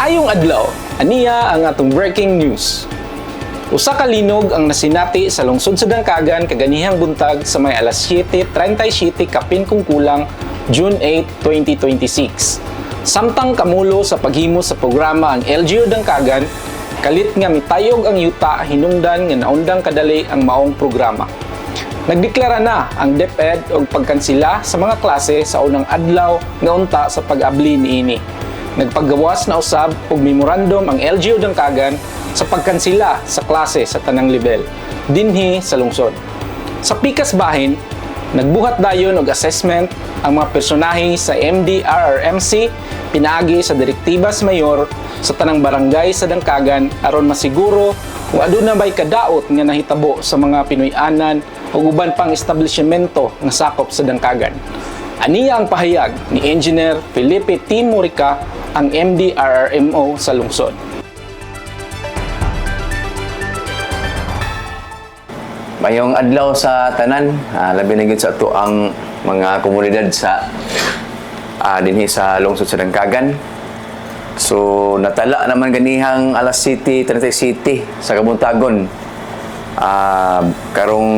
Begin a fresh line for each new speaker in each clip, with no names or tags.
Maayong adlaw, aniya ang atong breaking news. Usa ka linog ang nasinati sa lungsod sa Dangkagan kaganihang buntag sa may alas 7:37 kapin kung kulang June 8, 2026. Samtang kamulo sa paghimo sa programa ang LGU Dangkagan, kalit nga mitayog ang yuta hinungdan nga naundang kadali ang maong programa. Nagdeklara na ang DepEd og pagkansila sa mga klase sa unang adlaw nga unta sa pag-abli niini. Nagpagawas na usab og memorandum ang LGU Dangkagan sa pagkansila sa klase sa tanang level dinhi sa lungsod. Sa pikas bahin, nagbuhat dayon og assessment ang mga personahe sa MDRRMC pinaagi sa direktibas mayor sa tanang barangay sa Dangkagan aron masiguro kung aduna bay kadaot nga nahitabo sa mga Pinoy-anan ug uban pang establishmento nga sakop sa Dangkagan. Aniya ang pahayag ni Engineer Felipe T. Morica, ang MDRRMO sa lungsod.
Mayong adlaw sa tanan, labi na gid sa ato ang mga komunidad sa dinhi sa lungsod sa Dangkagan. So natala naman ganihang alas 7:37 sa kabuntagon. Karong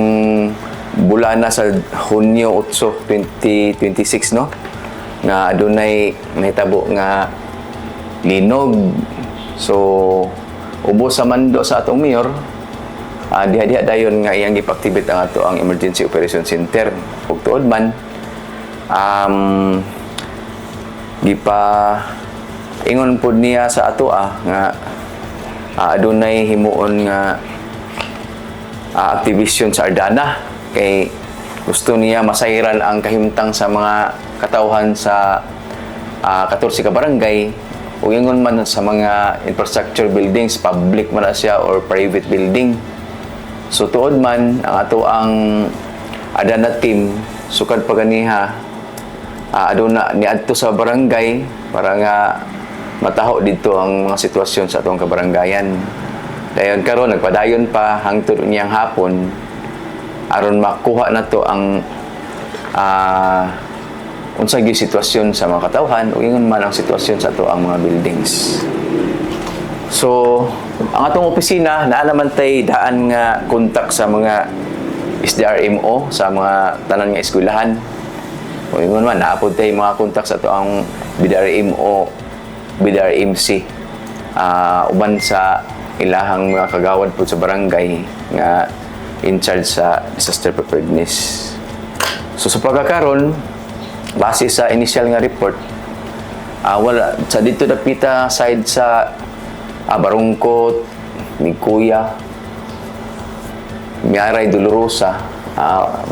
bulan na sa Hunyo 8, 2026 no. Na adunay nahitabo nga linog. So ubos sa mando sa atong mayor. Diha-diha dayon nga iyang gipaktivate ang ato ang Emergency Operation Center ug tuod man gipa ingon pud niya sa ato nga adunay himuon nga activation sa Ardana kay gusto niya masayran ang kahimtang sa mga katawhan sa 14 ka barangay ug ingon man sa mga infrastructure buildings, public man na siya or private building. So tuod man ang ato ang Ardana team sukad pa ganiha aduna niadto sa barangay para nga mataho dito ang mga sitwasyon sa atong kabarangayan. Dayon karon nagpadayon pa hangtod niyang hapon aron makuha na to ang unsay gyud sitwasyon sa mga katawhan ug ingon man ang sitwasyon sa ato ang mga buildings. So ang atong opisina naa naman tay daan nga kontak sa mga SDRMO sa mga tanan nga eskwelahan. O ingon man naapod tay mga kontak sa ato ang BDRMO, BDRMC. Uban sa ilahang mga kagawad po sa barangay nga in charge sa disaster preparedness. So sa pagkakaroon, base sa initial nga report, wala sa dito dapita side sa Barungkot, Mikuya, Miaray, Dolorosa,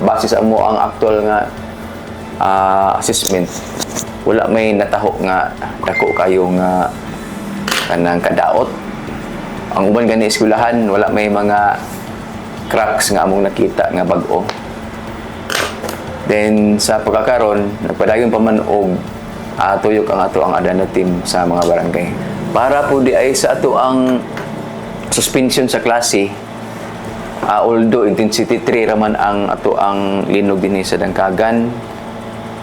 base sa mo ang actual nga assessment, wala may nataho nga dako kayo nga kanang kadaot. Ang uban gani eskwelahan wala may mga cracks nga among nakita nga bag-o. Then sa pagkakaroon nagpadayon pa man og tuyok ang ato ang Ardana team sa mga barangay para po di ay sa ato ang suspension sa klase. Although intensity 3 raman ang ato ang linog dinhi sa Dangkagan.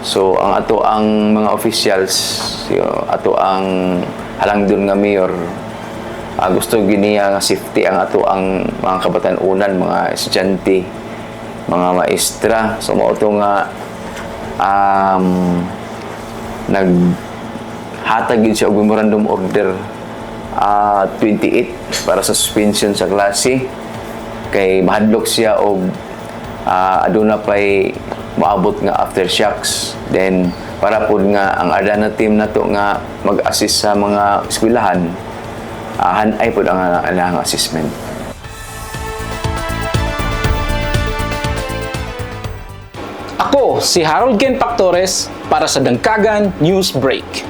So ang ato ang mga officials, ato ang halangdon nga mayor, gusto giniya nga safety ang ato ang mga kabatan-unan, mga estudyante, mga maestra. So mao to nga naghatag gid siya og memorandum order 28 para sa suspension sa klase kay mahadlok siya og aduna pay maabot nga aftershocks. Then para pud nga ang Ardana team nato nga mag-assist sa mga eskwelahan, hanay pud ang assessment.
Ako si Harold Ken Pactores para sa Dangkagan News Break.